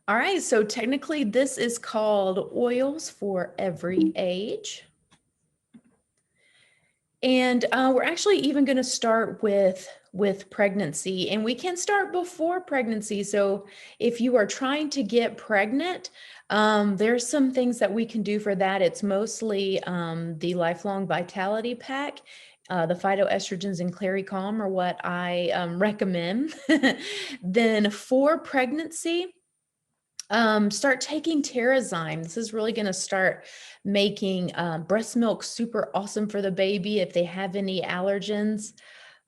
All right, so technically this is called Oils for Every Age. And we're actually even going to start with pregnancy, and we can start before pregnancy. So if you are trying to get pregnant, there's some things that we can do for that. It's mostly the Lifelong Vitality Pack. The phytoestrogens and Clary Calm are what I recommend. Then for pregnancy, start taking Terrazyme. This is really going to start making breast milk super awesome for the baby. If they have any allergens,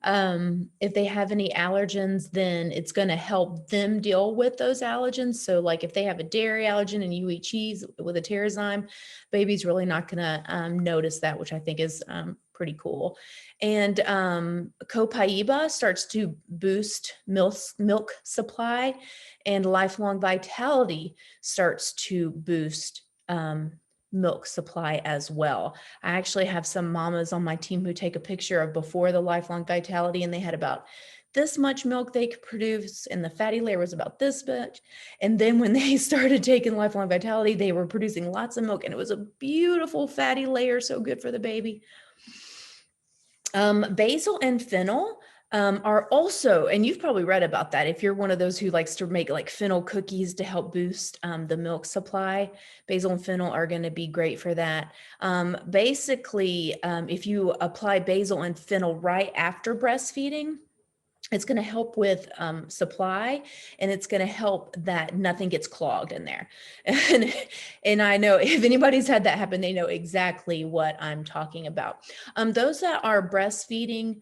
then it's going to help them deal with those allergens. So like if they have a dairy allergen and you eat cheese with a Terrazyme, baby's really not going to notice that, which I think is pretty cool. And Copaiba starts to boost milk supply, and Lifelong Vitality starts to boost milk supply as well. I actually have some mamas on my team who take a picture of before the Lifelong Vitality, and they had about this much milk they could produce, and the fatty layer was about this much. And then when they started taking Lifelong Vitality, they were producing lots of milk, and it was a beautiful fatty layer, so good for the baby. Basil and fennel are also, and you've probably read about that if you're one of those who likes to make like fennel cookies to help boost the milk supply. Basil and fennel are going to be great for that. Basically, if you apply basil and fennel right after breastfeeding, it's going to help with supply, and it's going to help that nothing gets clogged in there. And I know if anybody's had that happen, they know exactly what I'm talking about. Those that are breastfeeding,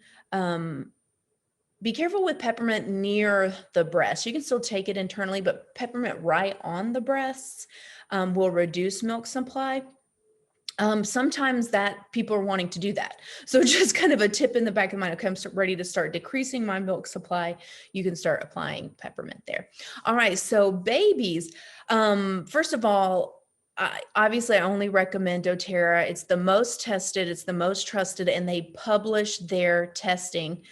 be careful with peppermint near the breast. You can still take it internally, but peppermint right on the breasts will reduce milk supply. Sometimes that people are wanting to do that. So just kind of a tip in the back of the mind, okay, I'm ready to start decreasing my milk supply. You can start applying peppermint there. All right, so babies, first of all, obviously I only recommend doTERRA. It's the most tested, it's the most trusted, and they publish their testing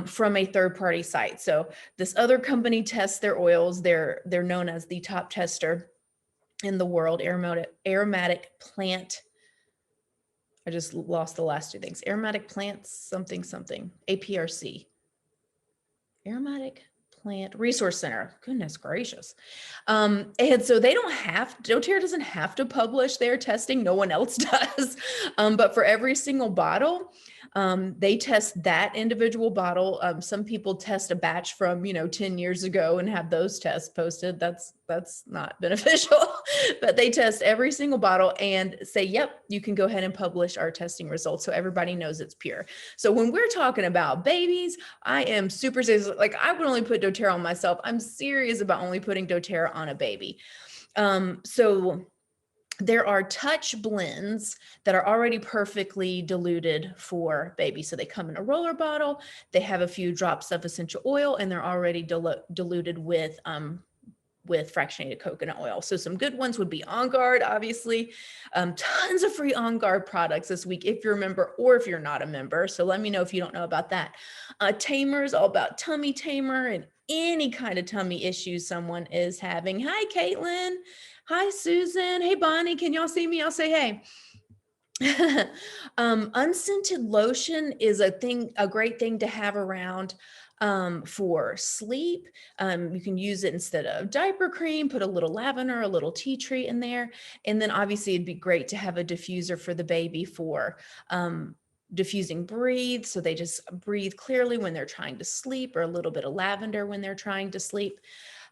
from a third-party site. So this other company tests their oils. They're known as the top tester in the world, aromatic plant. I just lost the last two things. Aromatic plants, something, APRC. Aromatic Plant Resource Center. Goodness gracious. And so they don't have, doTERRA doesn't have to publish their testing. No one else does. But for every single bottle, they test that individual bottle. Some people test a batch from, 10 years ago and have those tests posted. That's not beneficial, but they test every single bottle and say, yep, you can go ahead and publish our testing results so everybody knows it's pure. So when we're talking about babies, I am super serious. Like I would only put doTERRA on myself. I'm serious about only putting doTERRA on a baby. So there are touch blends that are already perfectly diluted for baby. So they come in a roller bottle, they have a few drops of essential oil, and they're already diluted with fractionated coconut oil. So some good ones would be On Guard, obviously. Tons of free On Guard products this week if you're a member or if you're not a member. So let me know if you don't know about that. Tamer's all about tummy tamer and any kind of tummy issues someone is having. Hi, Caitlin. Hi, Susan. Hey, Bonnie. Can y'all see me? I'll say hey. Unscented lotion is a great thing to have around for sleep. You can use it instead of diaper cream, put a little lavender, a little tea tree in there. And then obviously it'd be great to have a diffuser for the baby for diffusing breathe. So they just breathe clearly when they're trying to sleep, or a little bit of lavender when they're trying to sleep.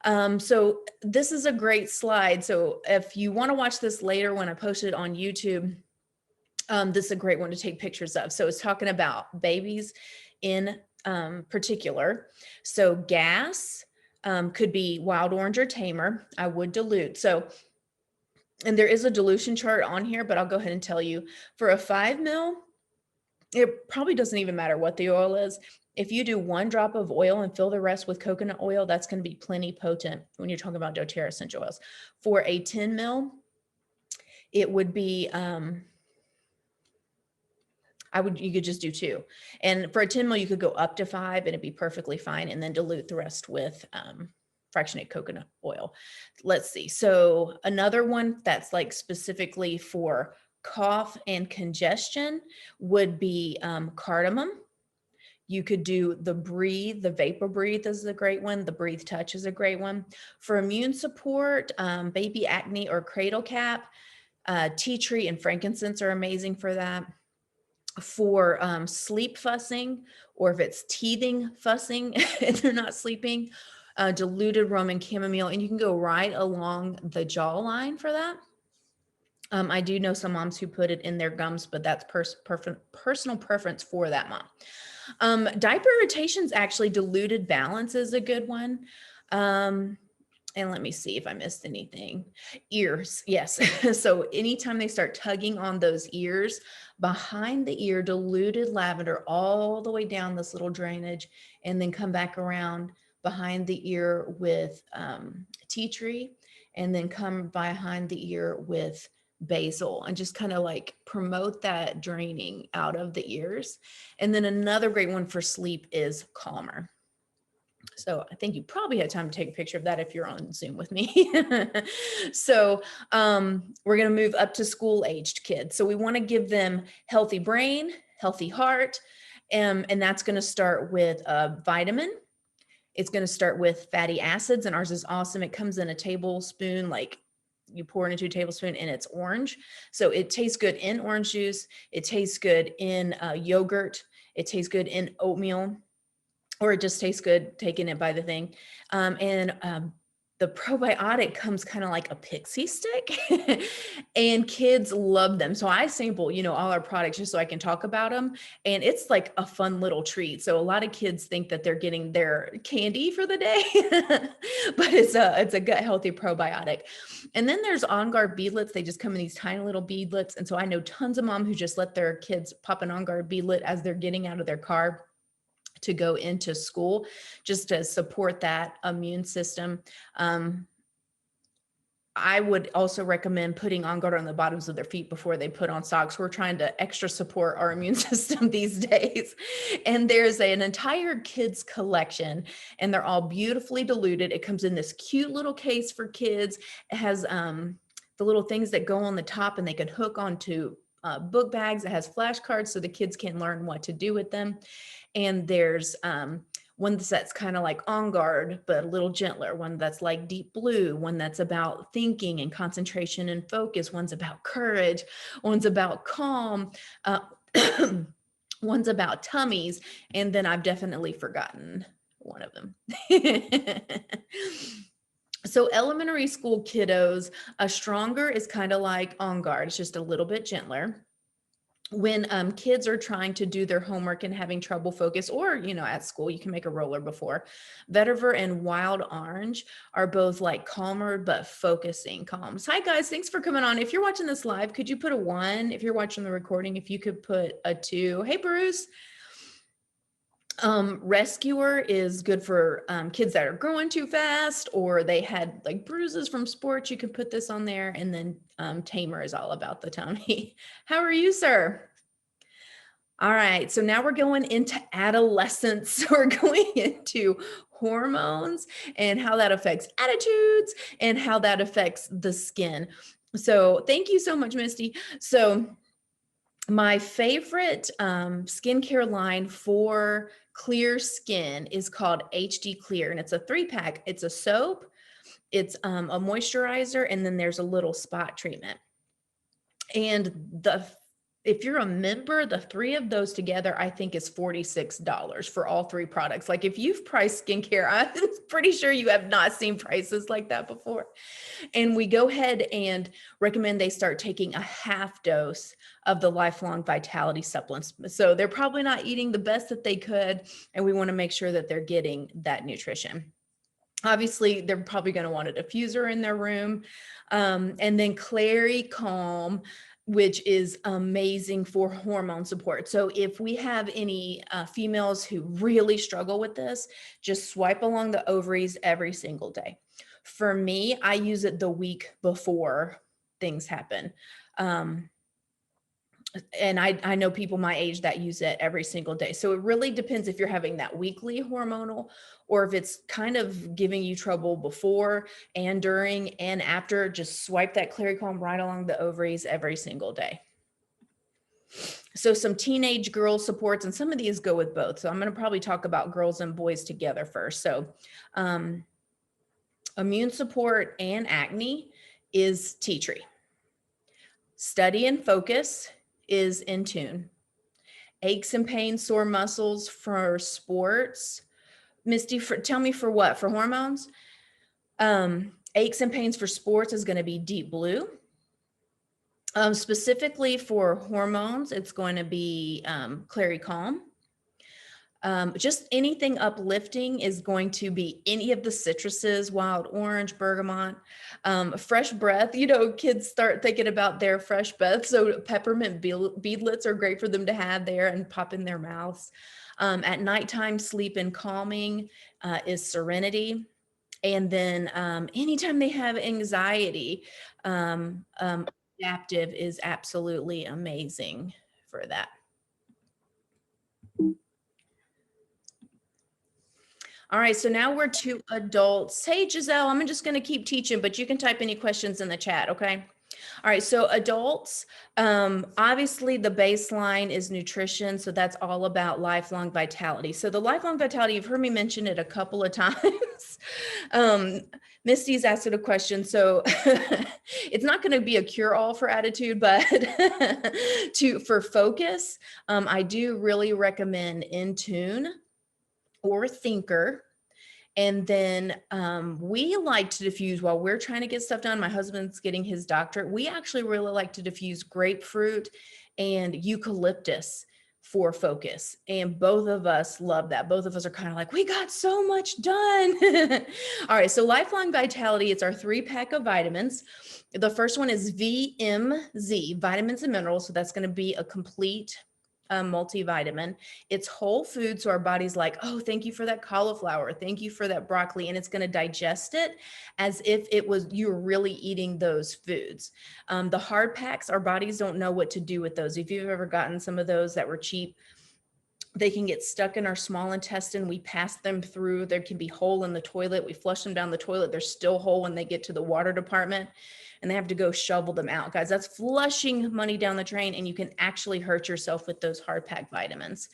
So this is a great slide. So if you want to watch this later when I post it on YouTube, this is a great one to take pictures of. So it's talking about babies in particular. So gas could be wild orange or tamer. I would dilute. So, and there is a dilution chart on here, but I'll go ahead and tell you for a 5 ml, it probably doesn't even matter what the oil is. If you do 1 drop of oil and fill the rest with coconut oil, that's going to be plenty potent when you're talking about doTERRA essential oils. For a 10 ml, it would be, you could just do 2. And for a 10 ml, you could go up to 5 and it'd be perfectly fine. And then dilute the rest with fractionated coconut oil. Let's see. So another one that's like specifically for cough and congestion would be cardamom. You could do the breathe, the vapor breathe is a great one. The breathe touch is a great one. For immune support, baby acne or cradle cap, tea tree and frankincense are amazing for that. For sleep fussing, or if it's teething fussing and they're not sleeping, diluted Roman chamomile, and you can go right along the jawline for that. I do know some moms who put it in their gums, but that's personal preference for that mom. Diaper irritations, actually diluted balance is a good one. And let me see if I missed anything. Ears, yes. So anytime they start tugging on those ears, behind the ear, diluted lavender all the way down this little drainage, and then come back around behind the ear with tea tree, and then come behind the ear with basil, and just kind of like promote that draining out of the ears. And then another great one for sleep is Calmer. So I think you probably had time to take a picture of that if you're on Zoom with me. So we're going to move up to school aged kids. So we want to give them healthy brain, healthy heart. And that's going to start with a vitamin. It's going to start with fatty acids, and ours is awesome. It comes in a tablespoon, like you pour it into a tablespoon, and it's orange. So it tastes good in orange juice. It tastes good in yogurt. It tastes good in oatmeal, or it just tastes good taking it by the thing. The probiotic comes kind of like a pixie stick and kids love them. So I sample, all our products just so I can talk about them. And it's like a fun little treat. So a lot of kids think that they're getting their candy for the day, but it's a gut healthy probiotic. And then there's On Guard beadlets. They just come in these tiny little beadlets. And so I know tons of moms who just let their kids pop an On Guard beadlet as they're getting out of their car to go into school, just to support that immune system. I would also recommend putting On Guard on the bottoms of their feet before they put on socks. We're trying to extra support our immune system these days. And there's an entire kids collection, and they're all beautifully diluted. It comes in this cute little case for kids. It has the little things that go on the top, and they can hook onto book bags. It has flashcards so the kids can learn what to do with them. And there's one that's kind of like On Guard, but a little gentler, one that's like Deep Blue, one that's about thinking and concentration and focus, one's about courage, one's about calm, one's about tummies, and then I've definitely forgotten one of them. So elementary school kiddos, a stronger is kind of like On Guard. It's just a little bit gentler. When kids are trying to do their homework and having trouble focus, or, at school, you can make a roller before. Vetiver and Wild Orange are both like calmer, but focusing calms. Hi guys, thanks for coming on. If you're watching this live, could you put a 1? If you're watching the recording, if you could put a 2. Hey, Bruce. Rescuer is good for kids that are growing too fast, or they had like bruises from sports. You can put this on there. And then Tamer is all about the tummy. How are you, sir? All right, so now we're going into adolescence. We're going into hormones and how that affects attitudes and how that affects the skin. So thank you so much, Misty. So my favorite skincare line for clear skin is called HD Clear, and it's a 3-pack. It's a soap, it's a moisturizer, and then there's a little spot treatment. And if you're a member, the 3 of those together, I think is $46 for all 3 products. Like if you've priced skincare, I'm pretty sure you have not seen prices like that before. And we go ahead and recommend they start taking a half dose of the lifelong vitality supplements. So they're probably not eating the best that they could, and we want to make sure that they're getting that nutrition. Obviously, they're probably going to want a diffuser in their room. And then Clary Calm, which is amazing for hormone support. So if we have any females who really struggle with this, just swipe along the ovaries every single day. For me, I use it the week before things happen. And I know people my age that use it every single day. So it really depends if you're having that weekly hormonal or if it's kind of giving you trouble before and during and after. Just swipe that Clary Calm right along the ovaries every single day. So some teenage girl supports, and some of these go with both. So I'm going to probably talk about girls and boys together first. So immune support and acne is tea tree. Study and focus is in tune. Aches and pains, sore muscles for sports. Misty, tell me for what? For hormones? Aches and pains for sports is going to be deep blue. Specifically for hormones, it's going to be Clary Calm. Just anything uplifting is going to be any of the citruses, wild orange, bergamot, fresh breath. You know, kids start thinking about their fresh breath. So peppermint beadlets are great for them to have there and pop in their mouths. At nighttime, sleep and calming is serenity. And then anytime they have anxiety, adaptive is absolutely amazing for that. All right, so now we're to adults. Hey, Giselle, I'm just going to keep teaching, but you can type any questions in the chat, okay? All right, so adults, obviously the baseline is nutrition, so that's all about lifelong vitality. So the lifelong vitality, you've heard me mention it a couple of times. Misty's asked it a question, so it's not going to be a cure-all for attitude, but for focus, I do really recommend In Tune or Thinker. And then we like to diffuse while we're trying to get stuff done. My husband's getting his doctorate. We actually really like to diffuse grapefruit and eucalyptus for focus. And both of us love that. Both of us are kind of like, we got so much done. All right. So lifelong vitality, it's our 3-pack of vitamins. The first one is VMZ, vitamins and minerals. So that's going to be a complete multivitamin. It's whole food. So our body's like, oh, thank you for that cauliflower. Thank you for that broccoli. And it's going to digest it as if it was, you were really eating those foods. The hard packs, our bodies don't know what to do with those. If you've ever gotten some of those that were cheap, they can get stuck in our small intestine. We pass them through. There can be hole in the toilet. We flush them down the toilet. There's still hole when they get to the water department and they have to go shovel them out. Guys, that's flushing money down the drain and you can actually hurt yourself with those hard packed vitamins.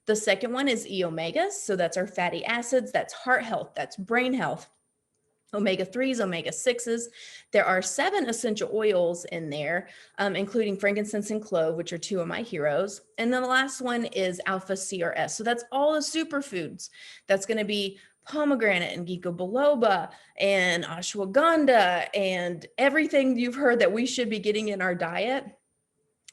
The second one is E-omegas. So that's our fatty acids. That's heart health. That's brain health. Omega-3s, omega-6s. There are 7 essential oils in there, including frankincense and clove, which are 2 of my heroes. And then the last one is alpha CRS. So that's all the superfoods. That's going to be pomegranate and ginkgo biloba and ashwagandha and everything you've heard that we should be getting in our diet.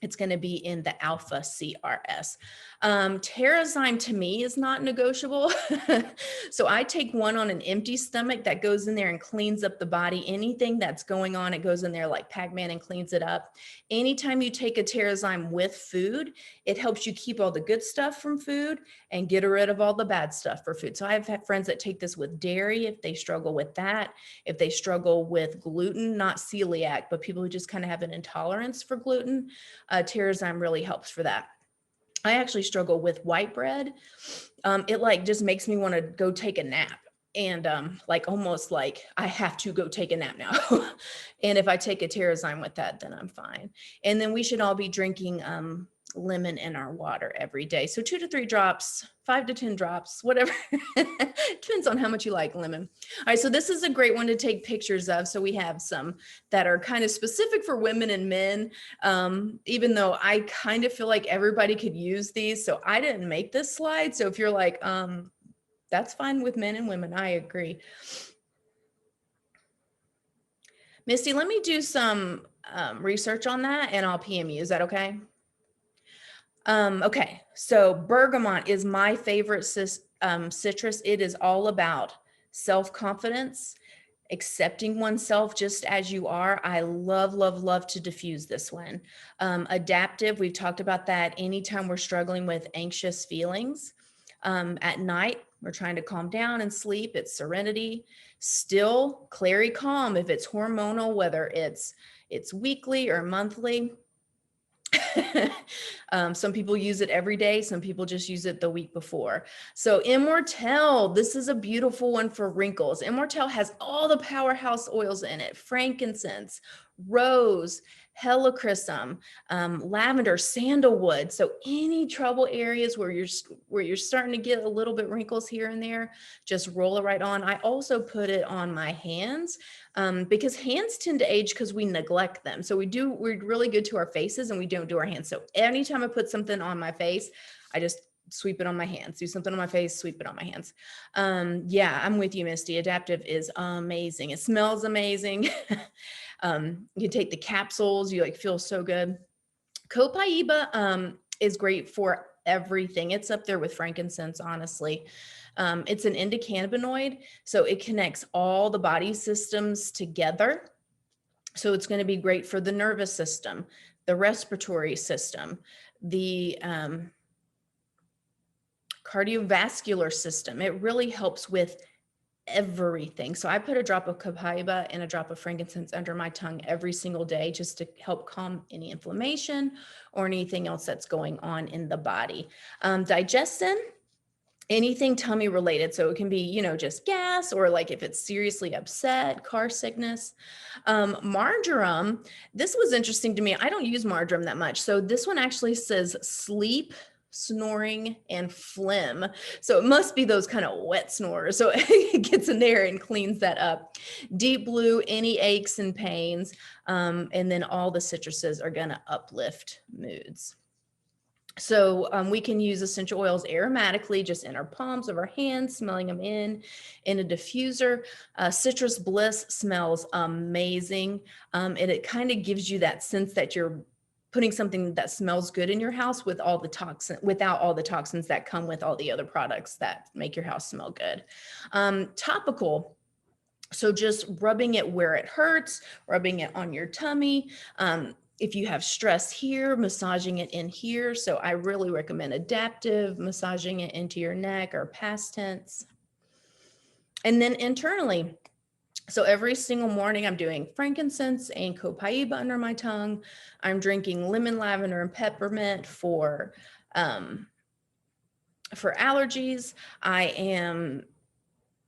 It's going to be in the alpha CRS. Terrazyme to me is not negotiable. So I take one on an empty stomach that goes in there and cleans up the body. Anything that's going on, it goes in there like Pac-Man and cleans it up. Anytime you take a Terrazyme with food, it helps you keep all the good stuff from food and get rid of all the bad stuff for food. So I've had friends that take this with dairy if they struggle with that, if they struggle with gluten, not celiac, but people who just kind of have an intolerance for gluten. Terrazyme really helps for that. I actually struggle with white bread. It like just makes me want to go take a nap and like almost like I have to go take a nap now. And if I take a Terrazyme with that, then I'm fine. And then we should all be drinking lemon in our water every day. So 2 to 3 drops, 5 to 10 drops, whatever. Depends on how much you like lemon. All right, so this is a great one to take pictures of. So we have some that are kind of specific for women and men, even though I kind of feel like everybody could use these. So I didn't make this slide. So if you're like, that's fine with men and women, I agree. Misty, let me do some research on that and I'll PM you. Is that okay? Okay, so bergamot is my favorite citrus. It is all about self-confidence, accepting oneself just as you are. I love, love, love to diffuse this one. Adaptive, we've talked about that anytime we're struggling with anxious feelings. At night, we're trying to calm down and sleep. It's serenity. Still, Clary Calm, if it's hormonal, whether it's weekly or monthly. Some people use it every day. Some people just use it the week before. So Immortelle, this is a beautiful one for wrinkles. Immortelle has all the powerhouse oils in it: frankincense, rose, helichrysum, lavender, sandalwood. So any trouble areas where you're starting to get a little bit wrinkles here and there, just roll it right on. I also put it on my hands because hands tend to age because we neglect them. So we're really good to our faces and we don't do our hands. So anytime I put something on my face, I just sweep it on my hands. Do something on my face, sweep it on my hands. Yeah, I'm with you, Misty. Adaptive is amazing. It smells amazing. You take the capsules, you like feel so good. Copaiba is great for everything. It's up there with frankincense, honestly. It's an endocannabinoid, so it connects all the body systems together. So it's going to be great for the nervous system, the respiratory system, the cardiovascular system. It really helps with everything. So I put a drop of copaiba and a drop of frankincense under my tongue every single day just to help calm any inflammation or anything else that's going on in the body. Digestion, anything tummy related. So it can be, just gas, or like if it's seriously upset, car sickness. Marjoram, this was interesting to me. I don't use marjoram that much. So this one actually says sleep, snoring, and phlegm. So it must be those kind of wet snores. So it gets in there and cleans that up. Deep blue, any aches and pains. And then all the citruses are going to uplift moods. So we can use essential oils aromatically, just in our palms of our hands, smelling them in a diffuser. Citrus Bliss smells amazing. And it kind of gives you that sense that you're putting something that smells good in your house without all the toxins that come with all the other products that make your house smell good. Topical. So just rubbing it where it hurts, rubbing it on your tummy. If you have stress here, massaging it in here. So I really recommend adaptive, massaging it into your neck or past tense. And then internally, so every single morning I'm doing frankincense and copaiba under my tongue. I'm drinking lemon, lavender, and peppermint for allergies. I am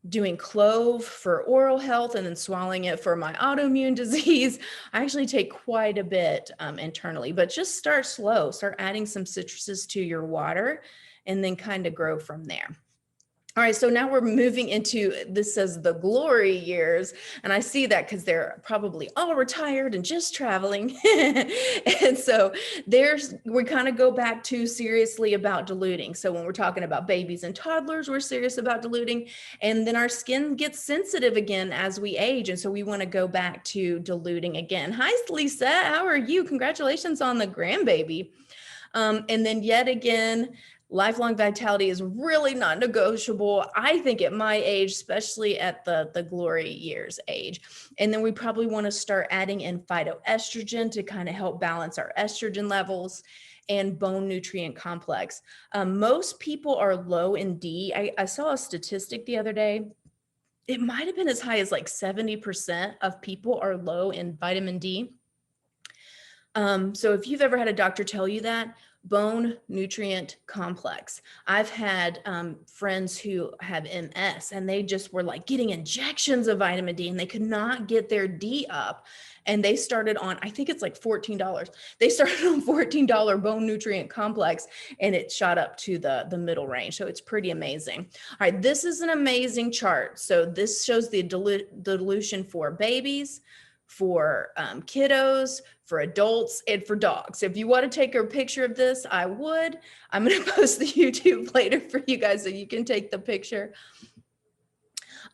doing clove for oral health and then swallowing it for my autoimmune disease. I actually take quite a bit internally, but just start slow. Start adding some citruses to your water and then kind of grow from there. All right, so now we're moving into, this says the glory years, and I see that because they're probably all retired and just traveling. And so we kind of go back to seriously about diluting. So when we're talking about babies and toddlers, we're serious about diluting, and then our skin gets sensitive again as we age. And so we want to go back to diluting again. Hi, Lisa, how are you? Congratulations on the grandbaby. And then yet again, lifelong vitality is really not negotiable. I think at my age, especially at the glory years age. And then we probably want to start adding in phytoestrogen to kind of help balance our estrogen levels, and bone nutrient complex. Most people are low in D. I saw a statistic the other day. It might have been as high as like 70% of people are low in vitamin D. So if you've ever had a doctor tell you that, bone nutrient complex. I've had friends who have MS and they just were like getting injections of vitamin D and they could not get their D up. And they started on, I think it's like $14. They started on $14 bone nutrient complex and it shot up to the middle range. So it's pretty amazing. All right, this is an amazing chart. So this shows the dilution for babies, for kiddos, for adults, and for dogs. If you want to take a picture of this, I would. I'm going to post the YouTube later for you guys so you can take the picture.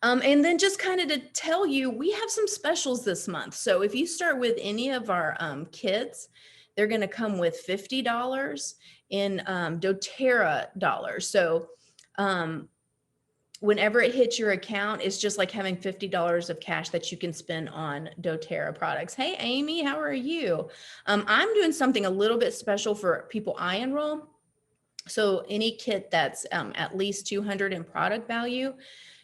And then just kind of to tell you, we have some specials this month. So if you start with any of our kits, they're going to come with $50 in doTERRA dollars. So whenever it hits your account, it's just like having $50 of cash that you can spend on doTERRA products. Hey, Amy, how are you? I'm doing something a little bit special for people I enroll. So any kit that's at least $200 in product value,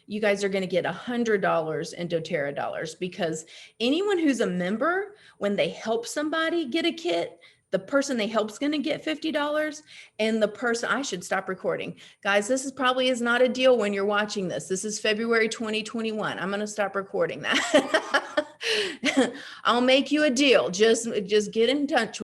you guys are going to get $100 in doTERRA dollars, because anyone who's a member, when they help somebody get a kit, the person they help's going to get $50, and the person, I should stop recording. Guys, this is probably is not a deal when you're watching this. This is February 2021. I'm going to stop recording that. I'll make you a deal. Just get in touch